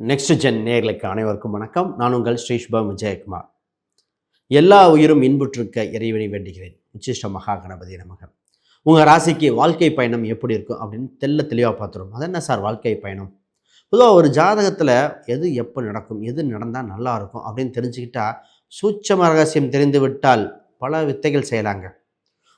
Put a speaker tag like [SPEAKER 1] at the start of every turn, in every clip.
[SPEAKER 1] Next gen நேயர்களுக்கு அனைவருக்கும் வணக்கம். நான் உங்கள் ஸ்ரீஷ்பம் விஜயகுமார். எல்லா உயிரும் இன்புற்றிருக்க இறைவனை வேண்டுகிறேன். உச்சிஷ்ட மகா கணபதி நமக. உங்கள் ராசிக்கு வாழ்க்கை பயணம் எப்படி இருக்கும் அப்படின்னு தெளிவாக பார்த்துருவோம். அது என்ன சார் வாழ்க்கை பயணம்? பொதுவாக ஒரு ஜாதகத்தில் எது எப்போ நடக்கும், எது நடந்தால் நல்லா இருக்கும் அப்படின்னு தெரிஞ்சுக்கிட்டா சூட்சம ரகசியம் தெரிந்து விட்டால் பல வித்தைகள் செய்யலாங்க.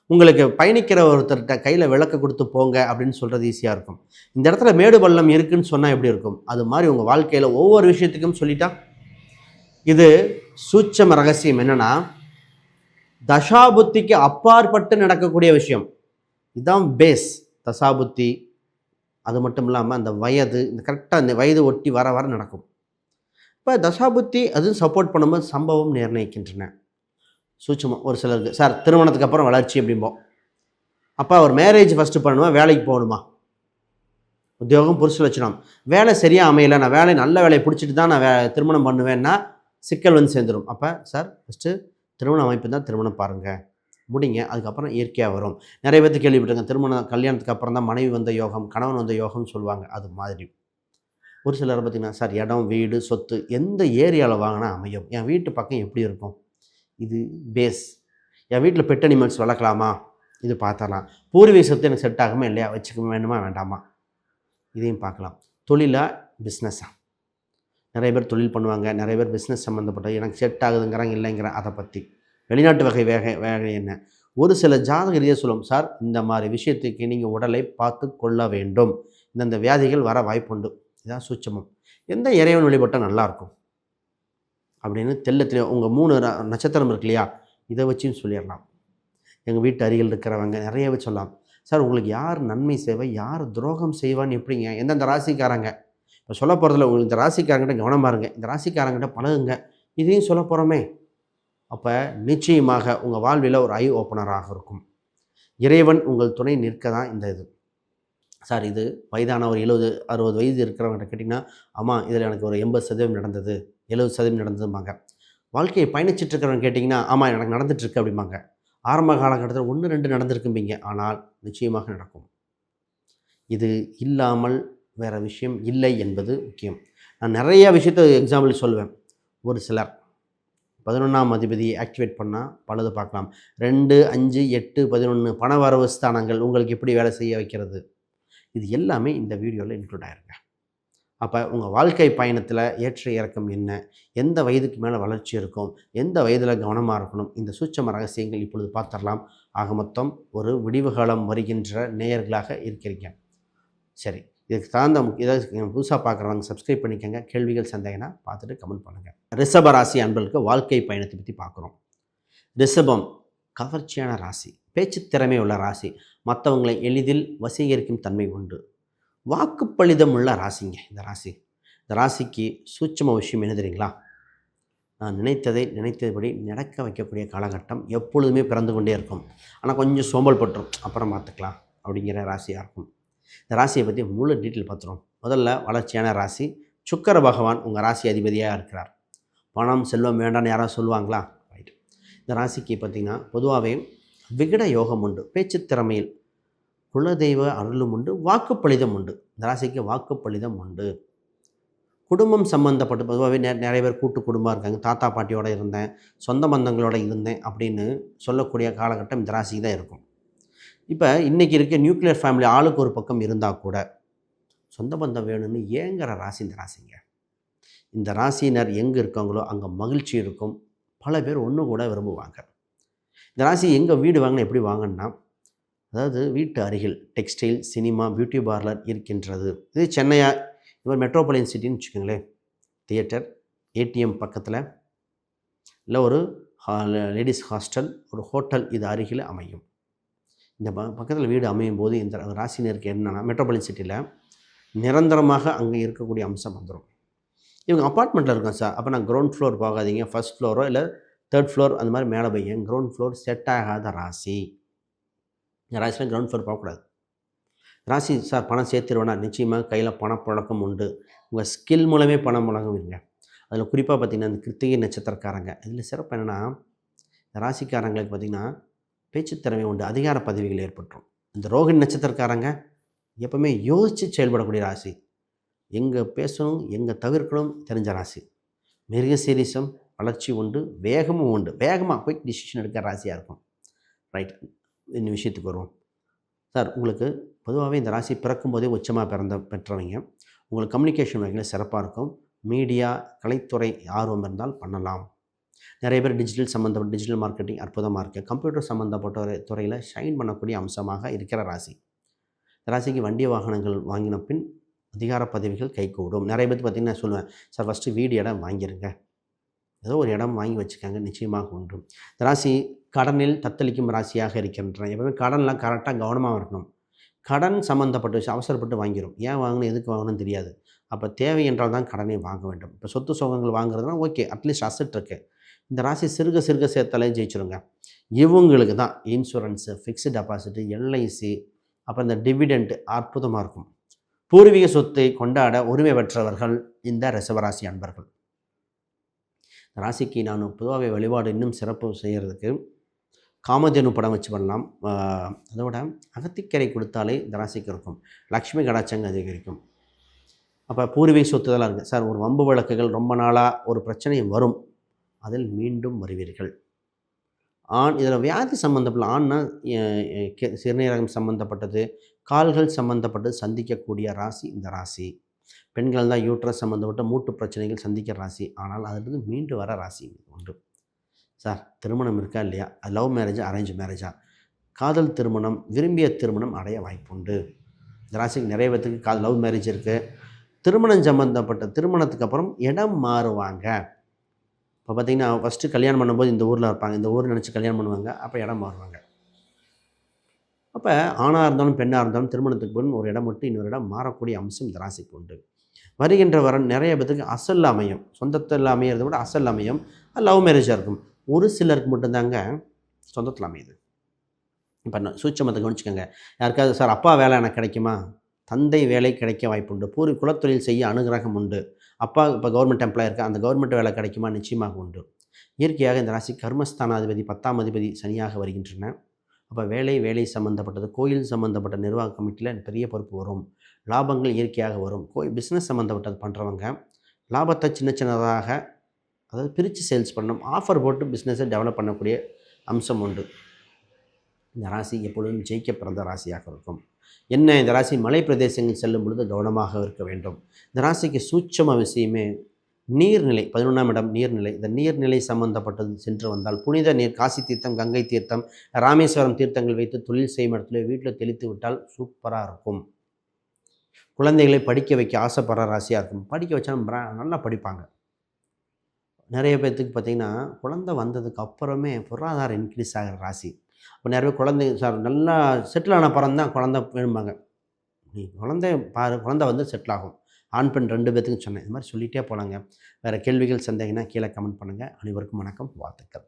[SPEAKER 1] உங்களுக்கு பயணிக்கிற ஒருத்தர்கிட்ட கையில் விளக்க கொடுத்து போங்க அப்படின்னு சொல்கிறது ஈஸியாக இருக்கும். இந்த இடத்துல மேடு பள்ளம் இருக்குதுன்னு சொன்னால் எப்படி இருக்கும்? அது மாதிரி உங்கள் வாழ்க்கையில் ஒவ்வொரு விஷயத்துக்கும் சொல்லிட்டா இது சூட்சம ரகசியம். என்னென்னா, தசாபுத்திக்கு அப்பாற்பட்டு நடக்கக்கூடிய விஷயம். இதுதான் பேஸ். தசாபுத்தி அது மட்டும் இல்லாமல் அந்த வயது, இந்த கரெக்டாக அந்த வயது ஒட்டி வர வர நடக்கும். இப்போ தசாபுத்தி அதுவும் சப்போர்ட் பண்ணும்போது சம்பவம் நிர்ணயிக்கின்றன. சூட்சமாக ஒரு சிலருக்கு சார் திருமணத்துக்கு அப்புறம் வளர்ச்சி அப்படிம்போம். அப்போ அவர் மேரேஜ் ஃபஸ்ட்டு பண்ணணுமா, வேலைக்கு போகணுமா? உத்தியோகம் புருஷ லட்சணம். வேலை சரியாக அமையலை, நான் நல்ல வேலையை பிடிச்சிட்டு தான் நான் திருமணம் பண்ணுவேன்னா சிக்கல் வந்து சேர்ந்துடும். அப்போ சார் ஃபஸ்ட்டு திருமணம் அமைப்பு தான் திருமணம் பாருங்கள், முடிங்க, அதுக்கப்புறம் இயற்கையாக வரும். நிறைய பேர்த்து கேள்விப்பட்டிருங்க, கல்யாணத்துக்கு அப்புறம் தான் மனைவி வந்த யோகம், கணவன் வந்த யோகம்னு சொல்லுவாங்க. அது மாதிரி ஒரு சிலர் பார்த்திங்கன்னா, சார் இடம் வீடு சொத்து எந்த ஏரியாவில் வாங்கினா அமையும், என் வீட்டு பக்கம் எப்படி இருக்கும், இது பேஸ். என் வீட்டில் பெட் அனிமல்ஸ் வளர்க்கலாமா, இது பார்த்தலாம். பூர்வீக சொத்து எனக்கு செட் ஆகுமா இல்லையா, வச்சுக்க வேணுமா வேண்டாமா, இதையும் பார்க்கலாம். தொழிலாக பிஸ்னஸாக நிறைய பேர் தொழில் பண்ணுவாங்க, நிறைய பேர் பிஸ்னஸ் சம்மந்தப்பட்ட எனக்கு செட் ஆகுதுங்கிறாங்க இல்லைங்கிறேன். அதை பற்றி வெளிநாட்டு வேலை என்ன, ஒரு சில ஜாதக ரீதியாக சொல்லும், சார் இந்த மாதிரி விஷயத்துக்கு நீங்கள் உடலை பார்த்து கொள்ள வேண்டும், இந்தந்த வியாதிகள் வர வாய்ப்புண்டு, இதான் சூட்சமம். எந்த இறைவன் வழிபட்டால் நல்லாயிருக்கும் அப்படின்னு தெளிவாக உங்கள் 3 நட்சத்திரம் இருக்கு இல்லையா, இதை வச்சுன்னு சொல்லிடலாம். எங்கள் வீட்டு அருகில் இருக்கிறவங்க நிறையவே சொல்லலாம். சார் உங்களுக்கு யார் நன்மை செய்வா, யார் துரோகம் செய்வான்னு எப்படிங்க, எந்தெந்த ராசிக்காரங்க இப்போ சொல்ல போகிறதில்ல. உங்களுக்கு இந்த ராசிக்காரங்கிட்ட கவனமாக இருங்க, இந்த ராசிக்காரங்கிட்ட பழகுங்க, இதையும் சொல்ல போகிறோமே. அப்போ நிச்சயமாக உங்கள் வாழ்வில் ஒரு ஐ ஓப்பனராக இருக்கும். இறைவன் உங்கள் துணை நிற்க தான் இந்த இது. சார் இது வயதான ஒரு 70-60 வயது இருக்கிறவங்ககிட்ட கேட்டிங்கன்னா, ஆமாம் இதில் எனக்கு ஒரு 80% நடந்தது, 70% நடந்ததும்பாங்க. வாழ்க்கையை பயணிச்சிட்ருக்கிறவங்க கேட்டிங்கன்னா, ஆமாம் எனக்கு நடந்துகிட்ருக்கு அப்படிம்பாங்க. ஆரம்ப காலகட்டத்தில் 1-2 நடந்திருக்கும்பீங்க, ஆனால் நிச்சயமாக நடக்கும். இது இல்லாமல் வேறு விஷயம் இல்லை என்பது முக்கியம். நான் நிறையா விஷயத்தை எக்ஸாம்பிள் சொல்லுவேன். ஒரு சிலர் 11ஆம் அதிபதியை ஆக்டிவேட் பண்ணால் பலது பார்க்கலாம். 2, 5, 8, 11 பண வரவு ஸ்தானங்கள் உங்களுக்கு எப்படி வேலை செய்ய வைக்கிறது, இது எல்லாமே இந்த வீடியோவில் இன்க்ளூட் ஆகிருங்க. அப்போ உங்கள் வாழ்க்கை பயணத்தில் ஏற்ற இறக்கம் என்ன, எந்த வயதுக்கு மேலே வளர்ச்சி இருக்கும், எந்த வயதில் கவனமாக இருக்கணும், இந்த சூட்சம ரகசியங்கள் இப்பொழுது பார்த்துடலாம். ஆக மொத்தம் ஒரு விடிவு காலம் வருகின்ற நேயர்களாக இருக்கிறீங்க. சரி, இதுக்கு தகுந்த ஏதாவது புதுசாக பார்க்குறவங்க சப்ஸ்கிரைப் பண்ணிக்கோங்க. கேள்விகள் சந்தேகம்னா பார்த்துட்டு கமெண்ட் பண்ணுங்கள். ரிஷப ராசி அன்பர்களுக்கு வாழ்க்கை பயணத்தை பற்றி பார்க்குறோம். ரிஷபம் கவர்ச்சியான ராசி, பேச்சு திறமை உள்ள ராசி, மற்றவங்களை எளிதில் வசீகரிக்கும் தன்மை உண்டு. வாக்குப்பளிதம் உள்ள ராசிங்க இந்த ராசி. இந்த ராசிக்கு சூட்சம விஷயம் என்ன தெரியுங்களா, நான் நினைத்தபடி நடக்க வைக்கக்கூடிய காலகட்டம் எப்பொழுதுமே பிறந்து கொண்டே இருக்கும். ஆனால் கொஞ்சம் சோம்பல் பட்டுரும், அப்புறம் பார்த்துக்கலாம் அப்படிங்கிற ராசியாக இருக்கும். இந்த ராசியை பற்றி முழு டீட்டெயில் பார்த்துருவோம். முதல்ல வளர்ச்சியான ராசி. சுக்கிர பகவான் உங்கள் ராசி அதிபதியாக இருக்கிறார். பணம் செல்வம் வேண்டான்னு யாராவது சொல்லுவாங்களா? ரைட். இந்த ராசிக்கு பார்த்திங்கன்னா பொதுவாகவே விகட யோகம் உண்டு. பேச்சு திறமையில் குலதெய்வ அருளும் உண்டு, வாக்குப்பளிதம் உண்டு. இந்த ராசிக்கு வாக்குப்பளிதம் உண்டு. குடும்பம் சம்மந்தப்பட்டு பொதுவாகவே நிறைய பேர் கூட்டு குடும்பம் இருக்காங்க. தாத்தா பாட்டியோடு இருந்தேன், சொந்த பந்தங்களோடு இருந்தேன் அப்படின்னு சொல்லக்கூடிய காலகட்டம் இந்த ராசிக்கு தான் இருக்கும். இப்போ இன்றைக்கி இருக்க நியூக்ளியர் ஃபேமிலி ஆளுக்கு ஒரு பக்கம் இருந்தால் கூட சொந்த பந்தம் வேணும்னு ஏங்குற ராசி இந்த ராசிங்க. இந்த ராசியினர் எங்கே இருக்காங்களோ அங்கே மகிழ்ச்சி இருக்கும். பல பேர் ஒன்று கூட விரும்புவாங்க. இந்த ராசி எங்கே வீடு வாங்கினா எப்படி வாங்கினா, அதாவது வீட்டு அருகில் டெக்ஸ்டைல், சினிமா, பியூட்டி பார்லர் இருக்கின்றது. இது சென்னையா, இது மாதிரி மெட்ரோபாலியன் சிட்டின்னு வச்சுக்கோங்களேன். தியேட்டர், ஏடிஎம் பக்கத்தில், இல்லை ஒரு லேடிஸ் ஹாஸ்டல், ஒரு ஹோட்டல் இது அருகில் அமையும். இந்த பக்கத்தில் வீடு அமையும் போது இந்த ராசினருக்கு என்னென்னா, மெட்ரோபாலியன் சிட்டியில் நிரந்தரமாக அங்கே இருக்கக்கூடிய அம்சம் வந்துடும். இவங்க அப்பார்ட்மெண்ட்டில் இருக்கோம் சார், அப்போ நான் கிரவுண்ட் ஃப்ளோர் போகாதீங்க, ஃபஸ்ட் ஃப்ளோரோ இல்லை தேர்ட் ஃப்ளோர் அந்த மாதிரி மேலே பையன். கிரவுண்ட் ஃப்ளோர் செட் ஆகாத ராசி. இந்த ராசியில் கிரவுண்ட் ஃப்ளோர் போகக்கூடாது. ராசி சார் பணம் சேர்த்துருவேனா, நிச்சயமாக கையில் பணப்புழக்கம் உண்டு. உங்கள் ஸ்கில் மூலமே பணம் புழக்கம் இருங்க. அதில் குறிப்பாக பார்த்திங்கன்னா இந்த கிருத்திகை நட்சத்திரக்காரங்க, இதில் சிறப்பு என்னென்னா, இந்த ராசிக்காரங்களுக்கு பார்த்திங்கன்னா பேச்சு திறமை உண்டு, அதிகார பதவிகள் ஏற்பட்டுரும். இந்த ரோகிணி நட்சத்திரக்காரங்க எப்போவுமே யோசித்து செயல்படக்கூடிய ராசி. எங்கே பேசணும் எங்கே தவிர்க்கணும் தெரிஞ்ச ராசி. மிருகசீரிஷம் வளர்ச்சி உண்டு, வேகமும் உண்டு. வேகமாக குயிக் டிசிஷன் எடுக்கிற ராசியாக இருக்கும். ரைட், இந்த விஷயத்துக்கு வருவோம். சார், உங்களுக்கு பொதுவாகவே இந்த ராசி பிறக்கும்போதே உச்சமாக பெற்றவங்க. உங்களுக்கு கம்யூனிகேஷன் வகையில் சிறப்பாக இருக்கும். மீடியா, கலைத்துறை ஆர்வம் இருந்தால் பண்ணலாம். நிறைய பேர் டிஜிட்டல் மார்க்கெட்டிங் அற்புதமாக இருக்குது. கம்ப்யூட்டர் சம்மந்தப்பட்ட துறையில் ஷைன் பண்ணக்கூடிய அம்சமாக இருக்கிற ராசி. ராசிக்கு வண்டி வாகனங்கள் வாங்கின பின் அதிகார பதவிகள் கைகூடும். நிறைய பேர் பார்த்திங்கன்னா சொல்லுவேன், சார் ஃபஸ்ட்டு வீடு இடம் வாங்கிடுங்க, ஏதோ ஒரு இடம் வாங்கி வச்சுக்காங்க, நிச்சயமாக உண்டு. இந்த ராசி கடனில் தத்தளிக்கும் ராசியாக இருக்கின்றன. எப்பவுமே கடன்லாம் கரெக்டாக கவனமாக இருக்கணும். கடன் சம்மந்தப்பட்ட விஷயம் அவசரப்பட்டு வாங்கிடும். ஏன் வாங்கணும், எதுக்கு வாங்கணும்னு தெரியாது. அப்போ தேவை என்றால் தான் கடனை வாங்க வேண்டும். இப்போ சொத்து சுகங்கள் வாங்குறதுனா ஓகே, அட்லீஸ்ட் அசெட் இருக்குது. இந்த ராசி சிறுக சிறுக சேர்த்தாலே ஜெயிச்சிருங்க. இவங்களுக்கு தான் இன்சூரன்ஸு, ஃபிக்ஸ்டு டெபாசிட்டு, எல்ஐசி, அப்புறம் இந்த டிவிடெண்ட் அற்புதமாக இருக்கும். பூர்வீக சொத்தை கொண்டாட உரிமை பெற்றவர்கள் இந்த ரிஷபராசி அன்பர்கள். ராசிக்கு நான் பொதுவாகவே வழிபாடு இன்னும் சிறப்பு செய்கிறதுக்கு காமதேனு படம் வச்சு பண்ணலாம். அதோட அகத்திக்கரை கொடுத்தாலே இந்த ராசிக்கு இருக்கும். லக்ஷ்மி கடாச்சங்க அதிகரிக்கும். அப்போ பூர்வீக சொத்துதெல்லாம் இருக்குது. சார், ஒரு வம்பு வழக்குகள் ரொம்ப நாளாக ஒரு பிரச்சனை வரும், அதில் மீண்டும் வருவீர்கள். ஆண், இதில் வியாதி சம்மந்தப்பட்ட ஆண்னா சிறுநீரகம் சம்மந்தப்பட்டது, கால்கள் சம்மந்தப்பட்டது சந்திக்கக்கூடிய ராசி இந்த ராசி. பெண்கள் தான் யூட்ரஸ் சம்மந்தப்பட்ட மூட்டு பிரச்சனைகள் சந்திக்கிற ராசி. ஆனால் அதிலிருந்து மீண்டு வர ராசி உண்டு. சார், திருமணம் இருக்கா இல்லையா, அது லவ் மேரேஜா அரேஞ்ச் மேரேஜா, காதல் திருமணம் விரும்பிய திருமணம் அடைய வாய்ப்புண்டு. இந்த ராசிக்கு நிறைய பேருக்கு லவ் மேரேஜ் இருக்குது. திருமணம் சம்மந்தப்பட்ட திருமணத்துக்கு அப்புறம் இடம் மாறுவாங்க. இப்போ பார்த்திங்கன்னா ஃபஸ்ட்டு கல்யாணம் பண்ணும்போது இந்த ஊரில் இருப்பாங்க, இந்த ஊர் நினச்சி கல்யாணம் பண்ணுவாங்க, அப்போ இடம் மாறுவாங்க. அப்போ ஆணாக இருந்தாலும் பெண்ணாக இருந்தாலும் திருமணத்துக்கு பின் ஒரு இடம் விட்டு இன்னொரு இடம் மாறக்கூடிய அம்சம் இந்த ராசிக்கு உண்டு. வருகின்ற வரன் நிறைய பேருக்கு அசல் அமையும். சொந்தத்தில் அமையிறத விட அசல் அமையும். லவ் மேரேஜாக இருக்கும். ஒரு சிலருக்கு மட்டும்தாங்க சொந்தத்தில் அமையுது. இப்போ சூட்சமத்தை கவனிச்சுக்கோங்க. யாருக்காவது சார் அப்பா வேலை எனக்கு கிடைக்குமா, தந்தை வேலை கிடைக்க வாய்ப்புண்டு. குலத்தொழில் செய்ய அனுகிரகம் உண்டு. அப்பா இப்போ கவர்மெண்ட் எம்ப்ளாயி இருக்கா, அந்த கவர்மெண்ட் வேலை கிடைக்குமா, நிச்சயமாக உண்டு. இயற்கையாக இந்த ராசி கர்மஸ்தானாதிபதி 10ஆம் அதிபதி சனியாக வருகின்றன. அப்போ வேலை சம்மந்தப்பட்டது, கோயில் சம்மந்தப்பட்ட நிர்வாக கமிட்டியில் பெரிய பொறுப்பு வரும். லாபங்கள் இயற்கையாக வரும். பிஸ்னஸ் சம்மந்தப்பட்டது பண்ணுறவங்க லாபத்தை சின்னதாக அதாவது பிரித்து சேல்ஸ் பண்ணணும், ஆஃபர் போட்டு பிஸ்னஸை டெவலப் பண்ணக்கூடிய அம்சம் உண்டு. இந்த ராசி எப்பொழுதும் ஜெயிக்க பிறந்த ராசியாக இருக்கும். என்ன, இந்த ராசி மலை பிரதேசங்கள் செல்லும் பொழுது கவனமாக இருக்க வேண்டும். இந்த ராசிக்கு சூட்சம விஷயமே நீர்நிலை, 11ஆம் இடம் நீர்நிலை. இந்த நீர்நிலை சம்பந்தப்பட்டது சென்று வந்தால் புனித நீர், காசி தீர்த்தம், கங்கை தீர்த்தம், ராமேஸ்வரம் தீர்த்தங்கள் வைத்து தொழில் செய்யும் இடத்துல வீட்டில் தெளித்து விட்டால் சூப்பராக இருக்கும். குழந்தைகளை படிக்க வைக்க ஆசைப்படுற ராசியாக இருக்கும். படிக்க வச்சா நல்லா படிப்பாங்க. நிறைய பேர்த்துக்கு பார்த்திங்கன்னா குழந்தை வந்ததுக்கு அப்புறமே பொருளாதாரம் இன்க்ரீஸ் ஆகிற ராசி. இப்போ நிறைய குழந்தைங்க சார் நல்லா செட்டில் ஆன அப்புறம் தான் குழந்தை வேணும்பாங்க. நீ குழந்தை பாரு, குழந்தை வந்து செட்டில் ஆகும். ஆண் பெண் 2 பேர்த்துக்கும் சொன்னேன். இது மாதிரி சொல்லிகிட்டே போனாங்க. வேறு கேள்விகள் சந்தேகம்னா கீழே கமெண்ட் பண்ணுங்கள். அனைவருக்கும் வணக்கம், வாழ்த்துக்கள்.